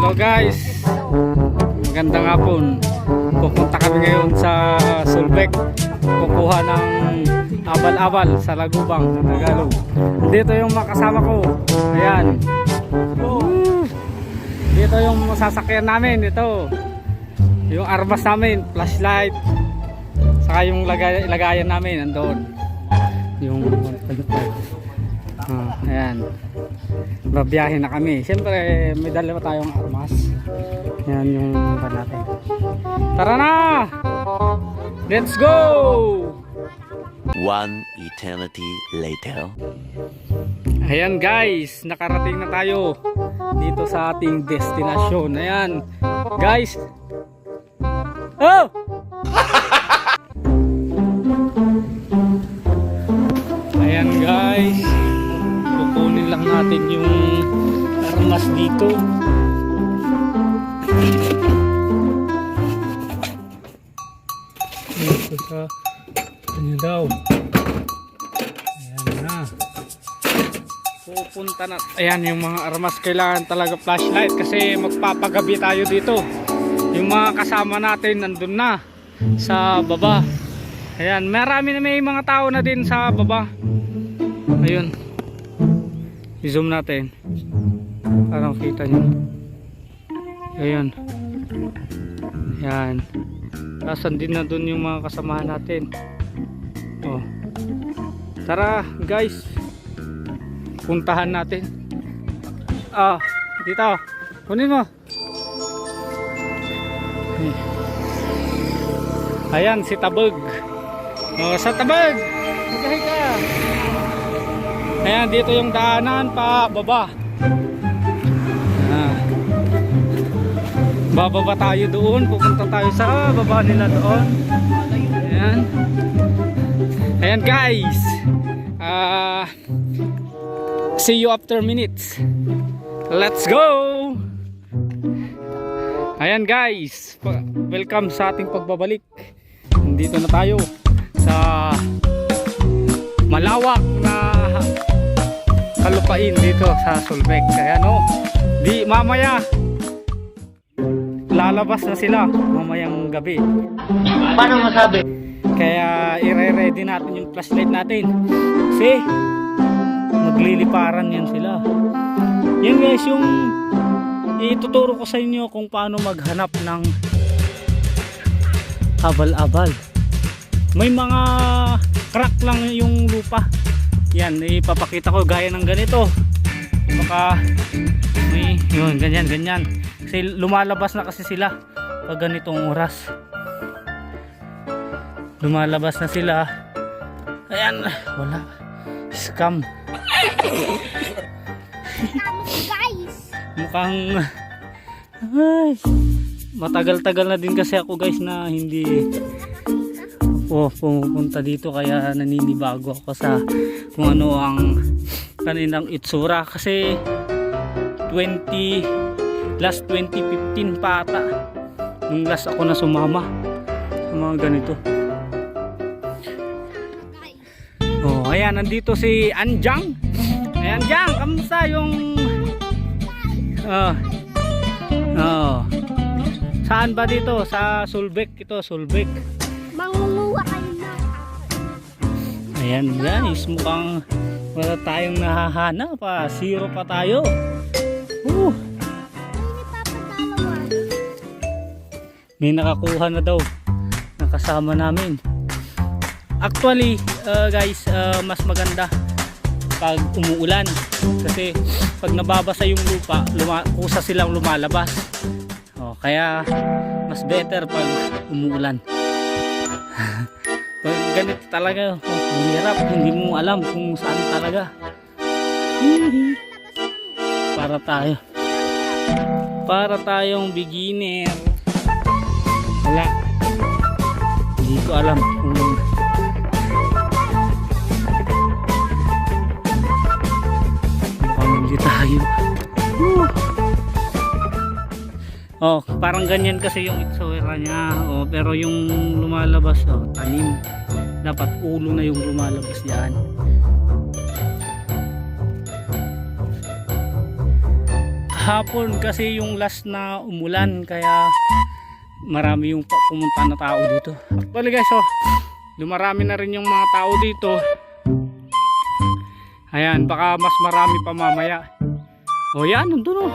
Hello guys, magandang hapon. Pupunta kami ngayon sa Sulbec, kukuha ng abal-abal sa Lagubang, Tagalog. Dito yung makasama ko. Ayan. Dito yung sasakyan namin. Dito yung armas namin, flashlight, saka yung lagayan namin nandoon. Yung ayan. Babiyahin na kami. Siyempre may dala pa tayong armas. Yan yung pa natin. Tara na! Let's go! One eternity later. Ayan guys, nakarating na tayo dito sa ating destinasyon. Ayan guys. Oh! Ayan guys, kukunin lang natin yung armas dito. Dito sa ano daw. Ayan na. Pupunta na. Ayan yung mga armas, kailangan talaga flashlight kasi magpapagabi tayo dito. Yung mga kasama natin nandun na sa baba. Ayan, marami na, may mga tao na din sa baba. Ayun, i-zoom natin parang kita nyo. Ayun, ayan, nasan din na dun yung mga kasamahan natin. Oh, tara guys, puntahan natin. Dito, kunin mo. Ayan si Tabag. Sa Tabag, magkahi ka. Ayan, dito yung daanan pa baba. Bababa tayo doon, pupunta tayo sa baba nila doon. Ayan. Ayan guys. See you after minutes. Let's go. Ayan guys, welcome sa ating pagbabalik. Nandito na tayo sa malawak na kalupain dito sa Sulbec. Kaya no, di mamaya lalabas na sila mamayang gabi. Paano masabi? Kaya i-ready natin yung flashlight natin kasi magliliparan yan sila. Yan guys, yung ituturo ko sa inyo kung paano maghanap ng abal-abal. May mga crack lang yung lupa. Yan, ipapakita ko gaya ng ganito. Baka may yun, ganyan. Kasi lumalabas na kasi sila pag ganitong oras. Lumalabas na sila. Ayan, wala. Scam. Guys. Mukhang matagal-tagal na din kasi ako guys na hindi pumunta dito, kaya naninibago ako sa kung ano ang kaninang itsura kasi last 2015 pa ata nung last ako na sumama sa mga ganito. Ayan, nandito si Anjang. Ayan, Anjang, kamusta yung saan ba dito? Sa Sulbec ito, Sulbec. Mangunguha kayo na. Ayan guys, mukhang wala tayong nahahanap pa. Zero pa tayo. May nakakuha na daw. Nakasama namin. Actually, guys, mas maganda pag umuulan. Kasi pag nababasa yung lupa, kusa silang lumalabas. Kaya mas better pag umuulan. Pag ganito talaga, hirap, hindi mo alam kung saan talaga. Para tayong beginner. Wala, hindi ko alam kung pamili tayo. Parang ganyan kasi yung itsura niya. Pero yung lumalabas, tanim. Dapat ulo na yung lumalabas diyan. hapon kasi yung last na umulan, kaya marami yung pumunta na tao dito. Actually guys, oh, dumarami na rin yung mga tao dito. Ayan, baka mas marami pa mamaya. O yan, nandun, oh,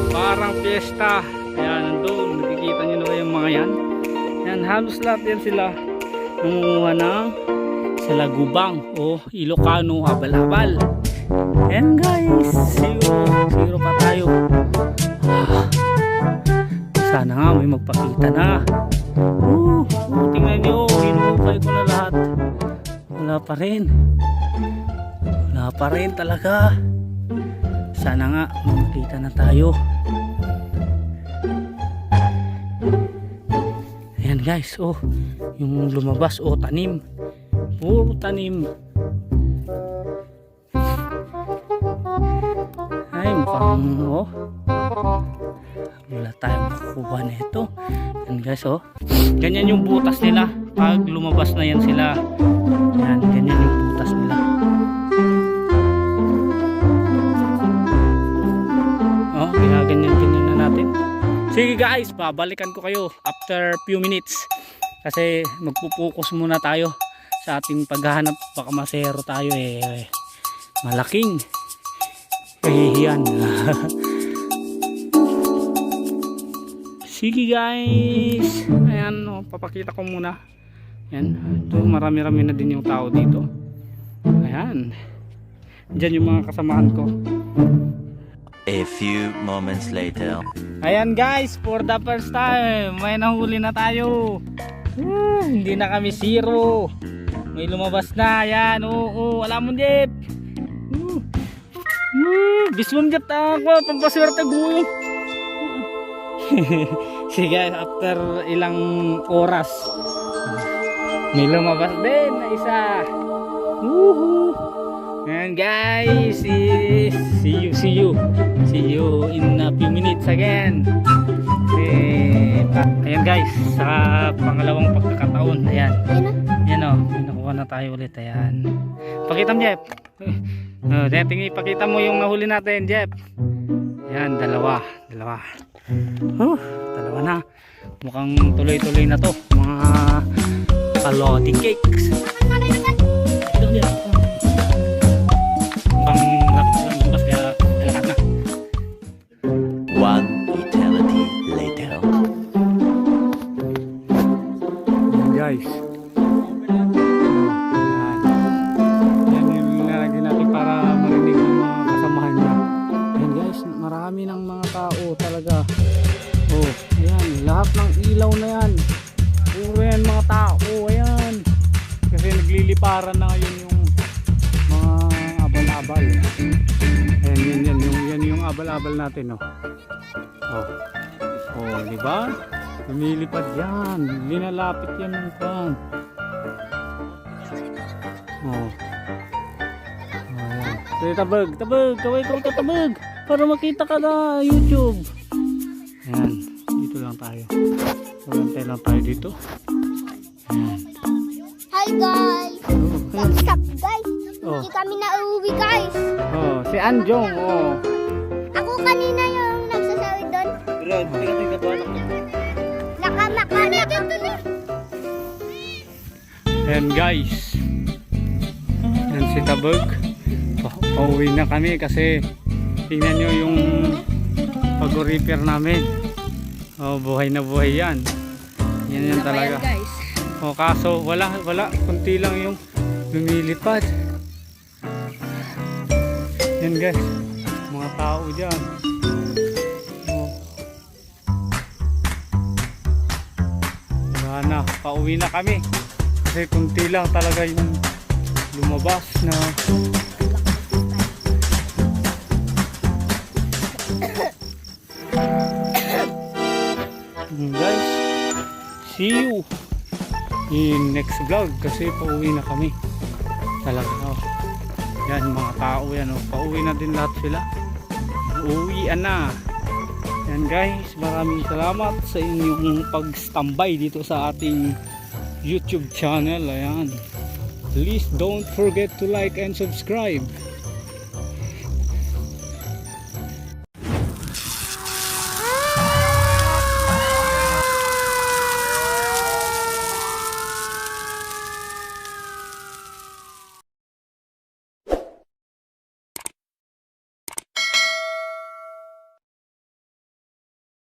parang fiesta. Ayan, nandun, nakikita nyo na yung mga yan. Yan, halos lahat yan sila nangunguha ng salagubang o Ilocano habal-habal. Ayan guys, zero pa tayo. Sana nga may magpakita na. Tingnan nyo, hinukay ko na lahat. Wala pa rin. Wala pa rin talaga. Sana nga makita na tayo. Ayan guys, oh, yung lumabas, oh, tanim. Puro tanim. Ay, mukhang, oh, wala tayong makukuha na ito. Yan guys, oh, ganyan yung butas nila pag lumabas na yan sila. Yan, ganyan yung butas nila. Oh, ginaganyan-ganyan na natin. Sige guys, babalikan ko kayo after few minutes kasi magpupokus muna tayo sa ating paghahanap. Baka masero tayo, malaking kahihiyan. Sige guys, ayan, oh, papakita ko muna. Ayan, ito, marami-rami na din yung tao dito. Ayan, dyan yung mga kasamahan ko. A few moments later. Ayan guys, for the first time may nahuli na tayo. Hindi na kami zero. May lumabas na. Ayan, oo, wala mo Jeep. Bismong Jeep ako, pampaswerte ko. Sige, after ilang oras may lumabas din na isa. And guys, see you in a few minutes again. Ayan guys, sa pangalawang pagkakataon. Ayan, yan o, may nakuha na tayo ulit. Ayan, pakita mo Jeff. Pakita mo yung nahuli natin Jeff. Ayan, dalawa dalawa na. Mukhang tuloy-tuloy na to, mga kalodi cakes. One eternity later. Guys, yan yung nilalagay natin para marinig ng mga kasamahan niya. Yan guys, marami ng mga tao talaga. Oh, ayan, lahat ng ilaw na yan, puro yan mga tao. Ayan, kasi nagliliparan na ngayon yung mga abal-abal. Ayan, yan yung abal-abal natin, oh. Oh, di ba? Lumilipad yan, linalapit yan ng kwan. Oh. Ayan. Sige, tabag, kaway ko tabag para makita ka na YouTube. Ayan, dito lang tayo. Magantay lang tayo dito. Ayan. Hi guys! What's up guys? Oh. Hindi kami nauwi guys. Oh, si Anjong, oh. Ako kanina yung nagsasawid doon. Nakamakana dito na. Ayan guys. Ayan si Tabag. Pauwi na kami kasi tingnan nyo yung pag-repair namin. Oh, buhay na buhay yan. Yan talaga. Guys. Oh, kaso wala, kunti lang yung lumilipad. Yan guys, mga tao dyan. Oh. Wala na, pauwi na kami kasi kunti lang talaga yung lumabas na. Guys, see you in next vlog kasi pauwi na kami talaga. Oh. Yan mga tao yan, oh. Pauwi na din lahat sila, uuwian na. Yan guys, maraming salamat sa inyong pag-standby dito sa ating YouTube channel. Ayan, please don't forget to like and subscribe.